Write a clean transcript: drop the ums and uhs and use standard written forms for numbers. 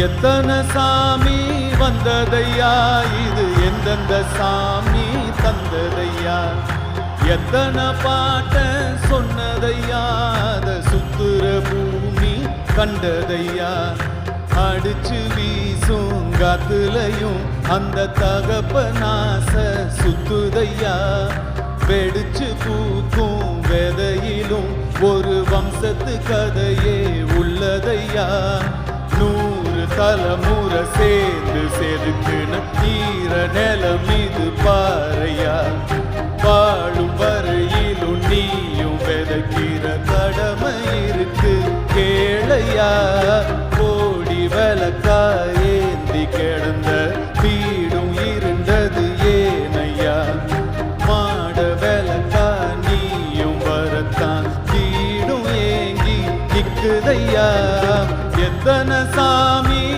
எத்தனை சாமி வந்ததையா, இது எந்தெந்த சாமி தந்ததையா, எத்தனை பாட்ட சொன்னதையா, அத சுத்துற பூமி கண்டதையா, அடிச்சு வீசும் காத்துலையும் அந்த தகப்பனாச சுத்துதையா, வெடிச்சு பூக்கும் வெதையிலும் ஒரு வம்சத்து கதையே உள்ளதையா, 100 தலைமுறை சேர்ந்து செதுக்குன ஈர நிலம் இது பாறையா, வாழும் வரையிலும் நீயும் விதைக்கிற கடமை இருக்கு கேளையா.